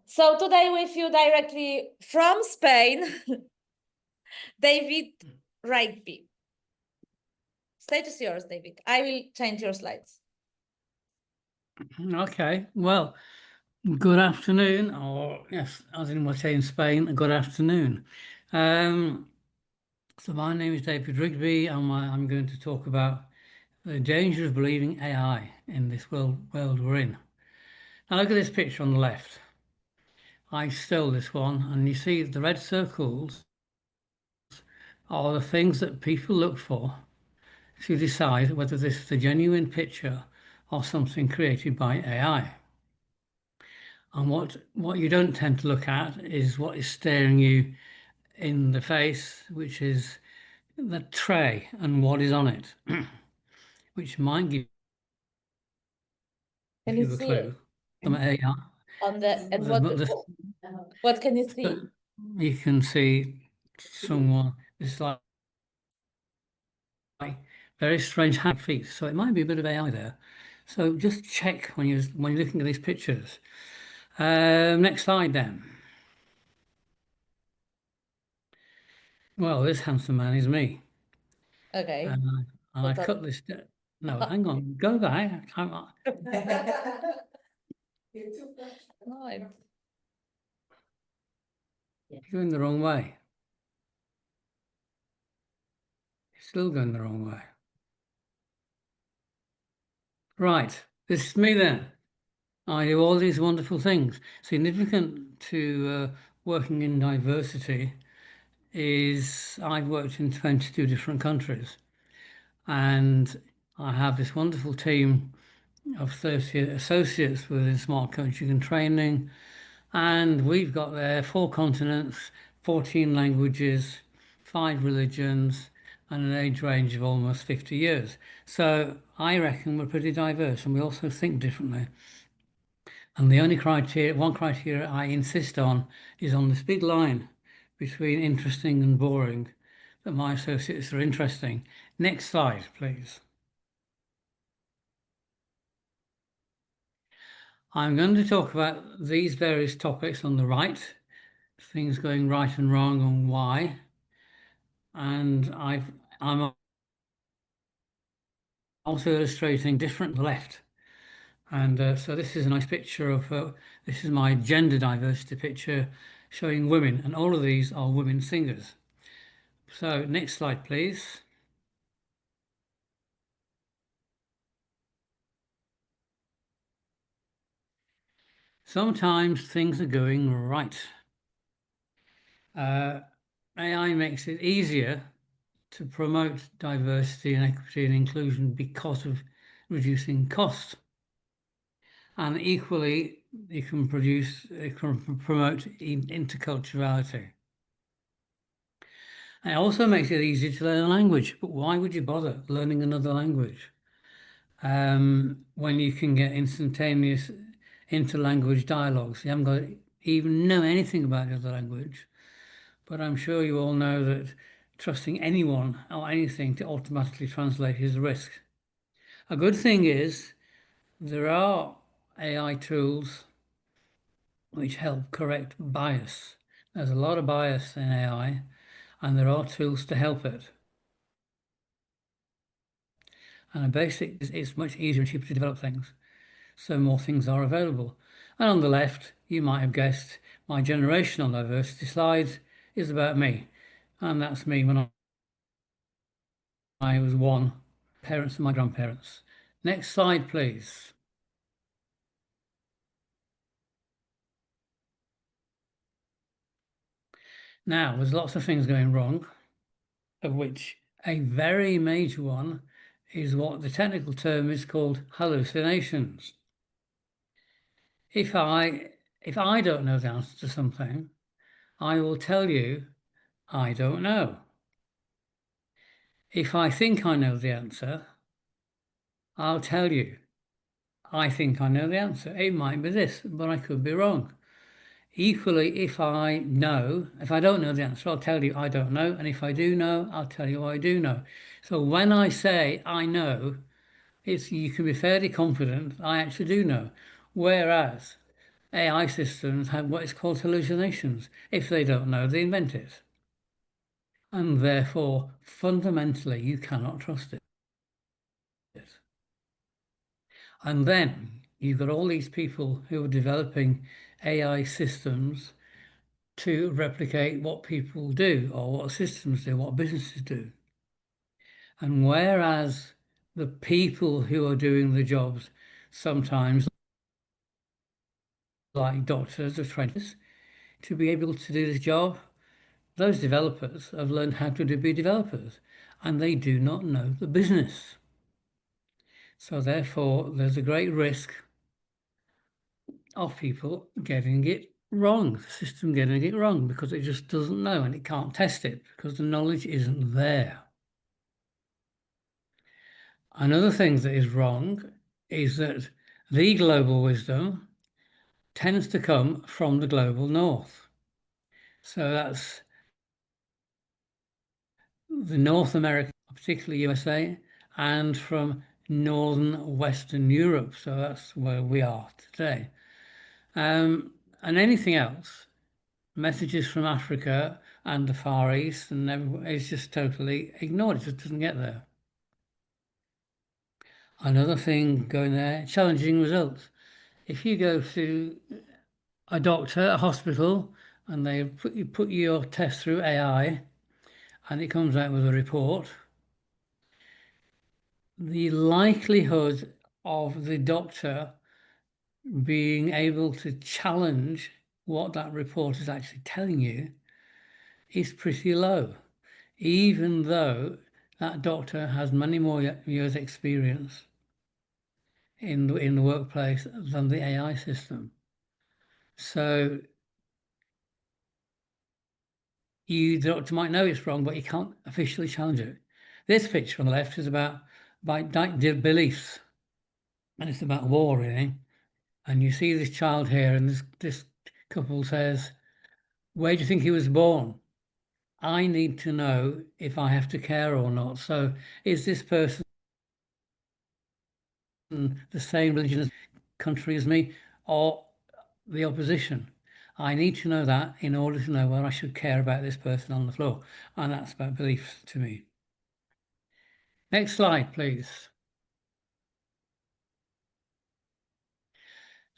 So today with you directly from Spain, David Rigby. Stage is yours, David. I will change your slides. Okay, well, good afternoon, or yes, as in what I say in Spain, good afternoon. So my name is David Rigby, and I'm going to talk about the danger of believing AI in this world we're in. Now look at this picture on the left. I stole this one, and you see the red circles are the things that people look for to decide whether this is a genuine picture or something created by AI. And what you don't tend to look at is what is staring you in the face, which is the tray and what is on it, which might give Can you you a see clue. Some AI. on the and what can you see? You can see someone. It's like very strange hand feet, so it might be a bit of AI there. So just check when you're looking at these pictures. Next slide then. Well, this handsome man is me. Okay. And I cut this. No, hang on. Go back. You're too fast. No, You're going the wrong way. You're still going the wrong way. Right. This is me then. I do all these wonderful things. Significant to working in diversity is I've worked in 22 different countries, and I have this wonderful team of 30 associates within SmartCoaching&Training, and we've got there 4 continents, 14 languages, 5 religions, and an age range of almost 50 years. So I reckon we're pretty diverse, and we also think differently. And the only one criteria I insist on is on this big line between interesting and boring, that my associates are interesting. Next slide, please. I'm going to talk about these various topics on the right, things going right and wrong and why. And I'm also illustrating different left. And so this is a nice picture of, this is my gender diversity picture showing women, and all of these are women singers. So next slide, please. Sometimes things are going right. AI makes it easier to promote diversity and equity and inclusion because of reducing costs. And equally, it can promote interculturality. It also makes it easy to learn a language, but why would you bother learning another language when you can get instantaneous interlanguage dialogues? You haven't got to even know anything about the other language. But I'm sure you all know that trusting anyone or anything to automatically translate is a risk. A good thing is there are AI tools which help correct bias. There's a lot of bias in AI, and there are tools to help it. And a basic is it's much easier and cheaper to develop things, so more things are available. And on the left, you might have guessed, my generational diversity slide is about me, and that's me when I was 1, parents and my grandparents. Next slide, please. Now, there's lots of things going wrong, of which a very major one is what the technical term is called hallucinations. If I don't know the answer to something, I will tell you I don't know. If I think I know the answer, I'll tell you I think I know the answer. It might be this, but I could be wrong. Equally, if I don't know the answer, I'll tell you I don't know. And if I do know, I'll tell you I do know. So when I say I know, You can be fairly confident I actually do know. Whereas AI systems have what is called hallucinations. If they don't know, they invent it. And therefore, fundamentally, you cannot trust it. And then you've got all these people who are developing AI systems to replicate what people do or what systems do, what businesses do. And whereas the people who are doing the jobs sometimes, like doctors or trainers, to be able to do this job, those developers have learned how to be developers and they do not know the business. So therefore, there's a great risk of people getting it wrong, the system getting it wrong because it just doesn't know and it can't test it because the knowledge isn't there. Another thing that is wrong is that the global wisdom tends to come from the global north. So that's the North America, particularly USA, and from northern Western Europe. So that's where we are today. And anything else, messages from Africa and the Far East, and it's just totally ignored. It just doesn't get there. Another thing going there, challenging results. If you go to a doctor, a hospital, and they put your test through AI, and it comes out with a report, the likelihood of the doctor being able to challenge what that report is actually telling you is pretty low, even though that doctor has many more years experience in the workplace than the AI system. So the doctor might know it's wrong, but you can't officially challenge it. This picture on the left is about beliefs, and it's about war, really. And you see this child here, and this couple says, "Where do you think he was born?" I need to know if I have to care or not. So, is this person the same religion country as me, or the opposition? I need to know that in order to know whether I should care about this person on the floor, and that's about beliefs to me. Next slide, please.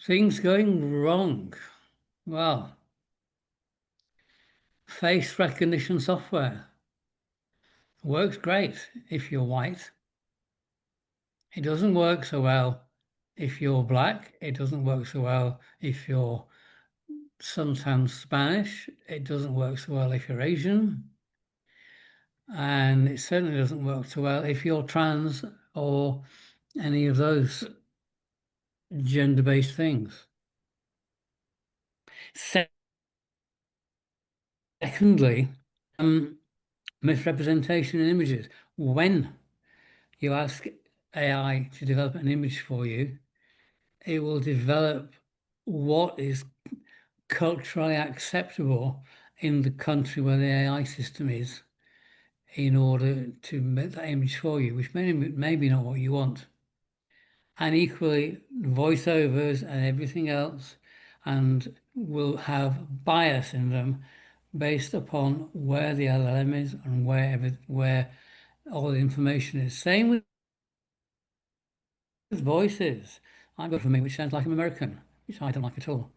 Things going wrong. Well, face recognition software works great if you're white. It doesn't work so well if you're black. It doesn't work so well if you're sometimes Spanish. It doesn't work so well if you're Asian. And it certainly doesn't work so well if you're trans or any of those gender-based things. Secondly, misrepresentation in images. When you ask AI to develop an image for you, it will develop what is culturally acceptable in the country where the AI system is in order to make that image for you, which may be not what you want. And equally, voiceovers and everything else, and will have bias in them based upon where the LLM is and where all the information is. Same with voices. I've got for me which sounds like an American, which I don't like at all.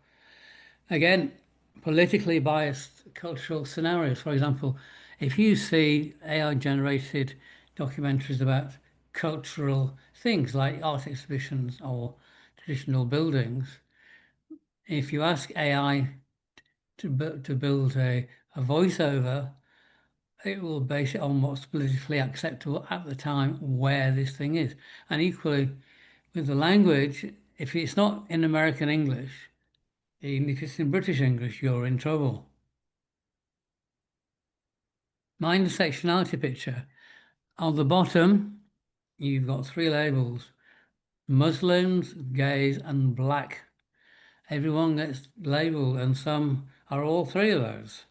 Again, politically biased cultural scenarios. For example, if you see AI-generated documentaries about cultural things like art exhibitions or traditional buildings, if you ask AI to build a voiceover, it will base it on what's politically acceptable at the time where this thing is. And equally, with the language, if it's not in American English, even if it's in British English, you're in trouble. Mind the sectionality picture. On the bottom, you've got three labels: Muslims, gays, and black. Everyone gets labeled, and some are all three of those: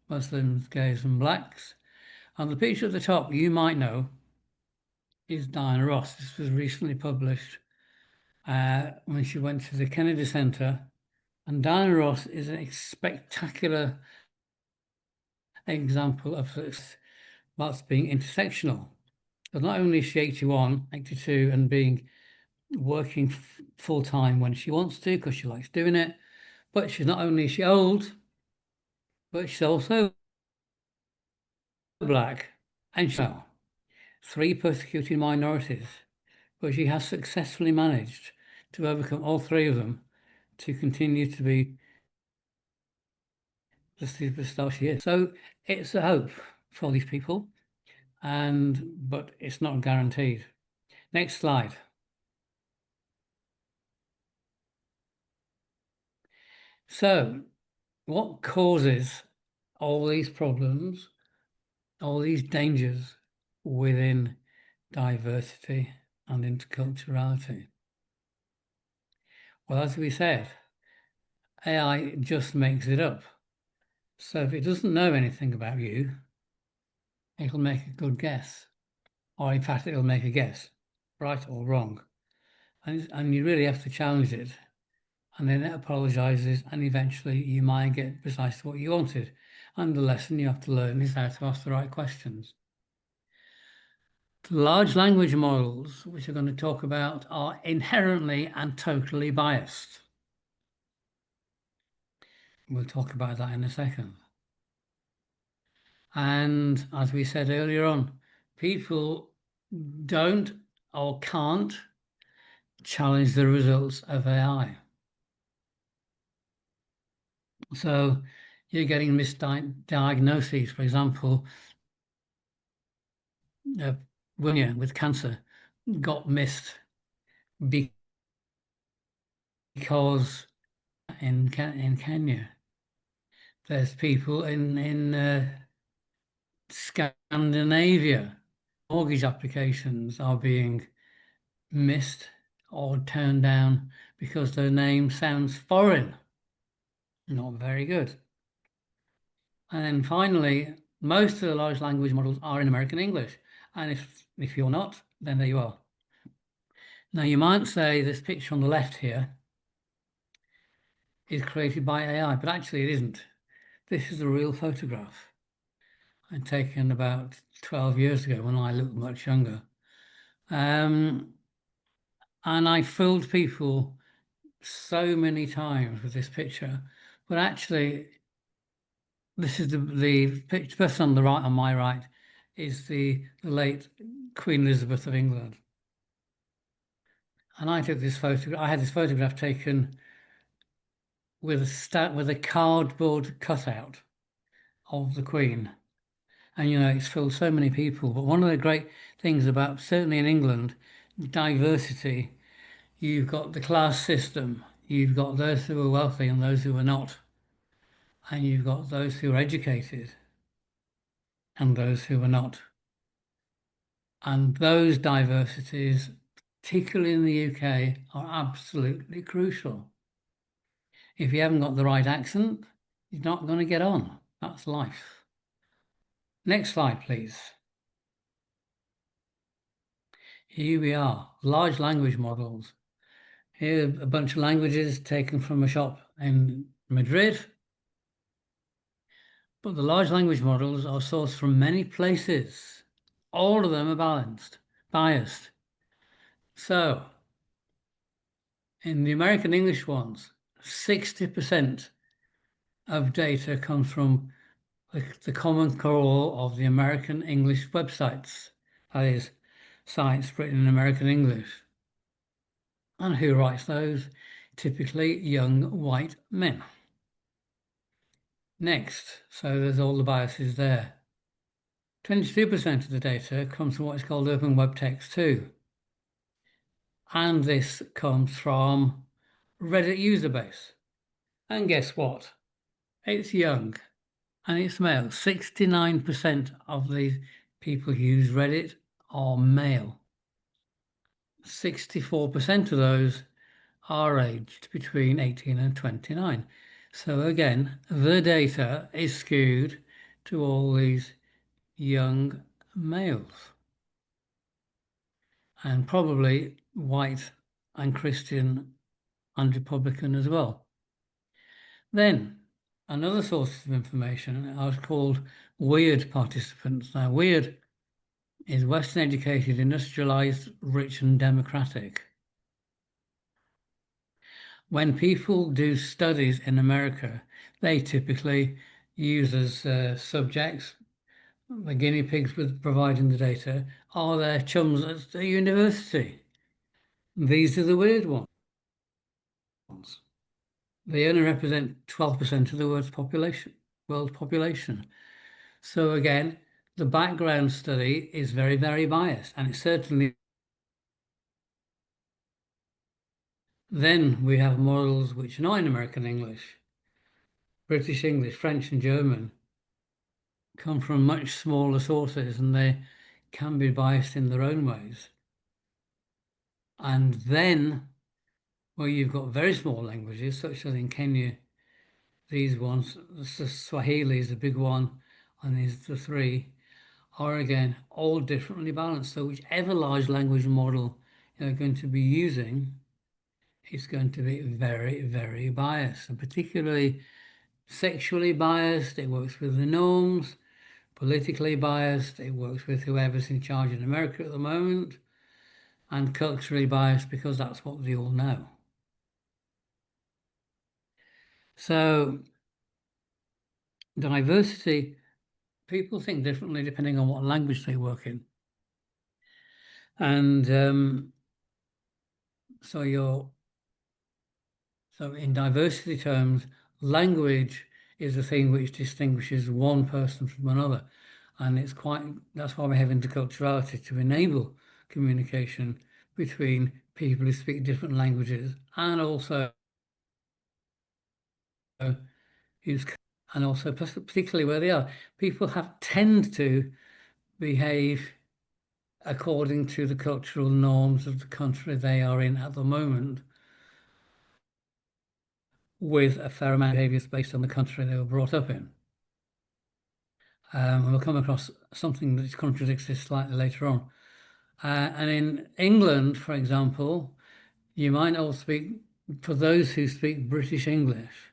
Muslims, gays, and blacks. On the picture at the top, you might know is Diana Ross. This was recently published when she went to the Kennedy Center. And Diana Ross is a spectacular example of what's being intersectional. But not only is she 81, 82, and working full time when she wants to because she likes doing it, but she's not only is she old, but she's also black and three persecuted minorities, but she has successfully managed to overcome all three of them to continue to be the superstar she is. So it's a hope for these people, but it's not guaranteed. Next slide. So what causes all these problems, all these dangers within diversity and interculturality? Well, as we said, AI just makes it up. So if it doesn't know anything about you, it'll make a good guess. Or in fact, it'll make a guess, right or wrong. And you really have to challenge it. And then it apologizes, and eventually you might get precisely what you wanted. And the lesson you have to learn is how to ask the right questions. Large language models, which we're going to talk about, are inherently and totally biased. We'll talk about that in a second. And as we said earlier on, people don't or can't challenge the results of AI. So you're getting misdiagnoses. For example, women with cancer got missed because in Kenya, there's people in Scandinavia, mortgage applications are being missed or turned down because their name sounds foreign. Not very good. And then finally, most of the large language models are in American English. And if you're not, then there you are. Now, you might say this picture on the left here is created by AI, but actually it isn't. This is a real photograph I'd taken about 12 years ago when I looked much younger. And I fooled people so many times with this picture, but actually this is the person on the right, on my right, is the late Queen Elizabeth of England. And I took this photograph. I had this photograph taken with a cardboard cutout of the Queen. And it's filled so many people. But one of the great things about, certainly in England, diversity, you've got the class system, you've got those who are wealthy and those who are not, and you've got those who are educated and those who are not. And those diversities, particularly in the UK, are absolutely crucial. If you haven't got the right accent, you're not going to get on. That's life. Next slide, please. Here we are, large language models. Here are a bunch of languages taken from a shop in Madrid. But the large language models are sourced from many places. All of them are biased. So, in the American English ones, 60% of data comes from the common core of the American English websites. That is, sites written in American English. And who writes those? Typically young white men. Next, so there's all the biases there. 22% of the data comes from what is called Open Web Text 2. And this comes from Reddit user base. And guess what? It's young and it's male. 69% of the people who use Reddit are male. 64% of those are aged between 18 and 29. So again, the data is skewed to all these young males. and probably white and Christian and Republican as well. Then another source of information I was called weird participants. Now, weird is Western educated, industrialized, rich, and democratic. When people do studies in America, they typically use as subjects the guinea pigs with providing the data are their chums at the university. These are the weird ones. They only represent 12% of the world's population. So again, the background study is very, very biased, and it's certainly. Then we have models which are not in American English. British English, French, and German come from much smaller sources, and they can be biased in their own ways. And then, well, you've got very small languages, such as in Kenya, these ones, the Swahili is the big one, and these the three are again all differently balanced. So whichever large language model you're going to be using, it's going to be very, very biased, and particularly sexually biased. It works with the norms. Politically biased. It works with whoever's in charge in America at the moment. And culturally biased because that's what they all know. So diversity, people think differently depending on what language they work in. And so in diversity terms, language is the thing which distinguishes one person from another. And that's why we have interculturality, to enable communication between people who speak different languages and also particularly where they are. People tend to behave according to the cultural norms of the country they are in at the moment, with a fair amount of behaviours based on the country they were brought up in. We'll come across something that contradicts this slightly later on. And in England, for example, you might all speak, for those who speak British English,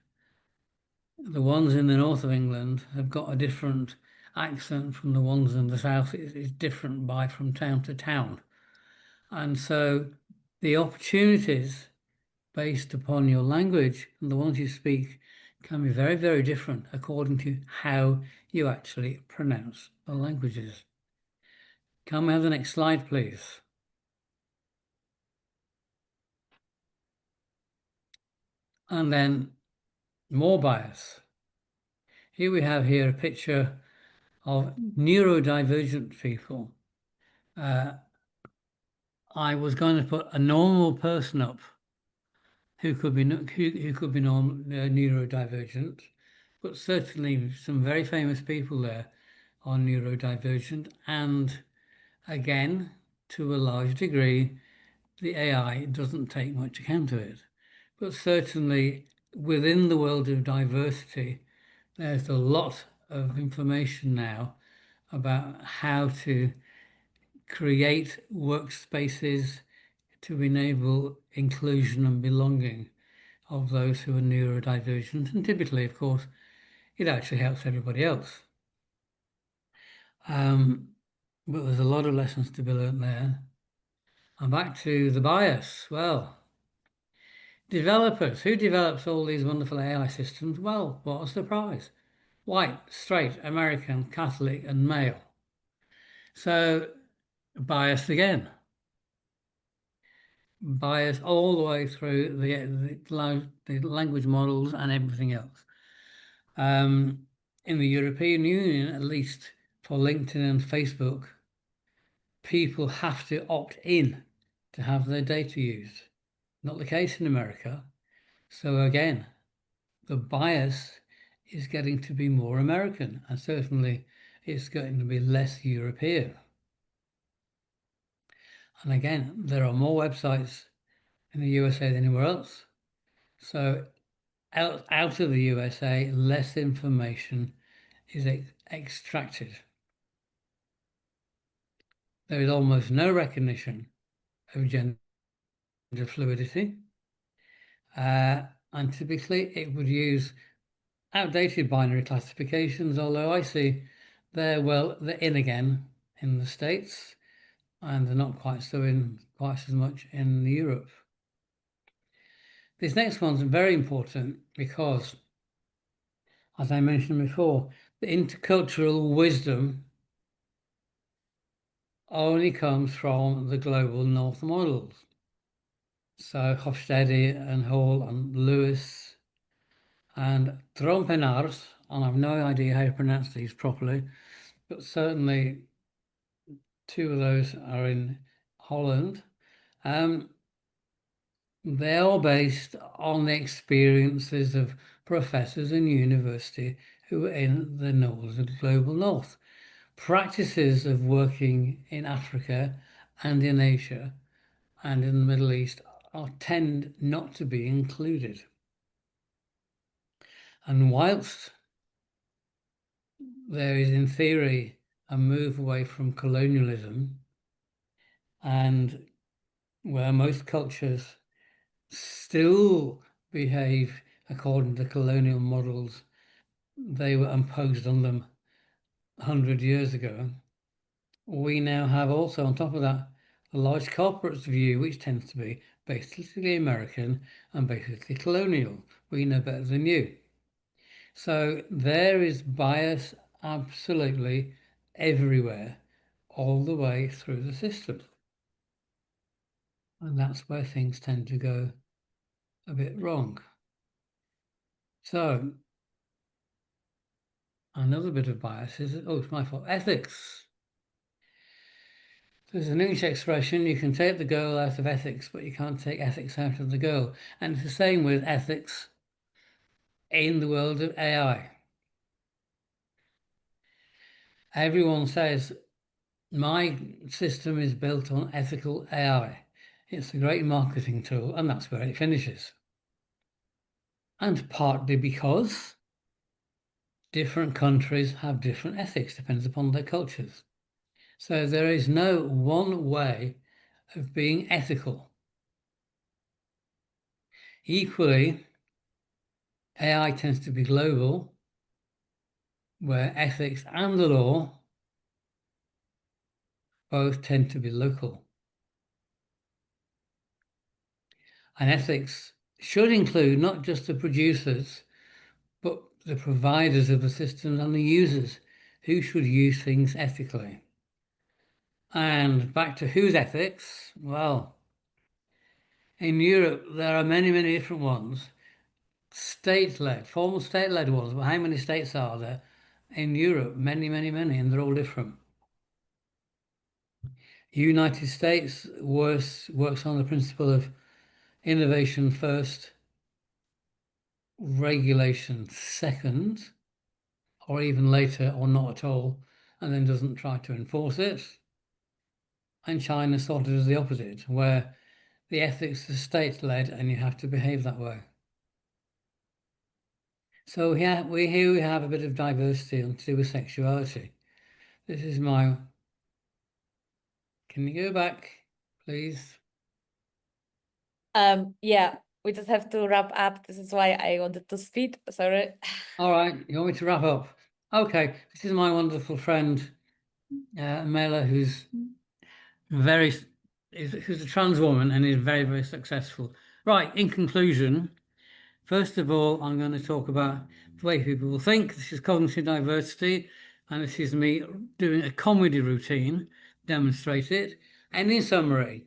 the ones in the north of England have got a different accent from the ones in the south. It's different from town to town. And so the opportunities based upon your language and the ones you speak can be very, very different according to how you actually pronounce the languages. Can we have the next slide, please? And then more bias. Here we have a picture of neurodivergent people. I was going to put a normal person up who could be neurodivergent, but certainly some very famous people there are neurodivergent, and again, to a large degree, the AI doesn't take much account of it. But certainly within the world of diversity, there's a lot of information now about how to create workspaces to enable inclusion and belonging of those who are neurodivergent. And typically, of course, it actually helps everybody else. But there's a lot of lessons to be learned there. And back to the bias. Well, developers. Who develops all these wonderful AI systems? Well, what a surprise. White, straight, American, Catholic, and male. So biased again. Bias all the way through the language models and everything else. In the European Union, at least for LinkedIn and Facebook, people have to opt in to have their data used. Not the case in America. So again, the bias is getting to be more American, and certainly it's going to be less European. And again, there are more websites in the USA than anywhere else. So out of the USA, less information is extracted. There is almost no recognition of gender fluidity. And typically it would use outdated binary classifications, although I see they're in again in the States, and they're not quite as much in Europe. This next one's very important because, as I mentioned before, the intercultural wisdom only comes from the global North models. So Hofstede and Hall and Lewis and Trompenaars, and I've no idea how to pronounce these properly, but certainly two of those are in Holland. They're all based on the experiences of professors in university who are in the northern global north. Practices of working in Africa and in Asia and in the Middle East tend not to be included. And whilst there is, in theory, a move away from colonialism, and where most cultures still behave according to colonial models they were imposed on them 100 years ago, we now have also, on top of that, the large corporates view, which tends to be basically American and basically colonial. We know better than you. So there is bias absolutely everywhere, all the way through the system. And that's where things tend to go a bit wrong. So another bit of bias is, it's my fault, ethics. There's an English expression, you can take the girl out of ethics, but you can't take ethics out of the girl. And it's the same with ethics in the world of AI. Everyone says, my system is built on ethical AI. It's a great marketing tool, and that's where it finishes. And partly because different countries have different ethics, depends upon their cultures. So there is no one way of being ethical. Equally, AI tends to be global, where ethics and the law both tend to be local. And ethics should include not just the producers, but the providers of the systems and the users who should use things ethically. And back to whose ethics? Well, in Europe, there are many, many different ones. State-led, formal state-led ones, but how many states are there? In Europe, many, many, many, and they're all different. United States works on the principle of innovation first, regulation second, or even later, or not at all, and then doesn't try to enforce it. And China sort of does the opposite, where the ethics is state-led and you have to behave that way. So here we have a bit of diversity to do with sexuality. This is my... Can you go back, please? Yeah, we just have to wrap up. This is why I wanted to speed. Sorry. All right, you want me to wrap up? Okay, this is my wonderful friend, Mela, who's a trans woman and is very, very successful. Right, in conclusion, first of all, I'm going to talk about the way people will think. This is cognitive diversity, and this is me doing a comedy routine, demonstrate it. And in summary,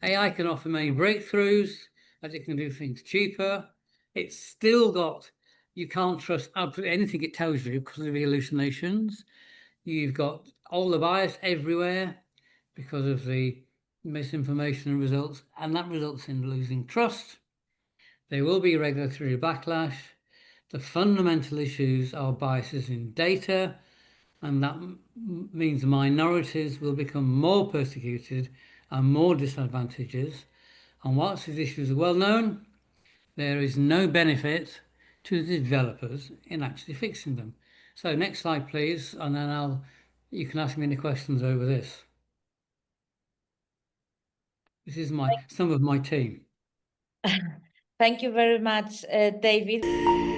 AI can offer many breakthroughs, as it can do things cheaper. It's still got, you can't trust absolutely anything it tells you because of the hallucinations. You've got all the bias everywhere because of the misinformation results, and that results in losing trust. There will be regulatory backlash. The fundamental issues are biases in data, and that means minorities will become more persecuted and more disadvantaged. And whilst these issues are well known, there is no benefit to the developers in actually fixing them. So next slide, please, and then you can ask me any questions over this. This is some of my team. Thank you very much, David.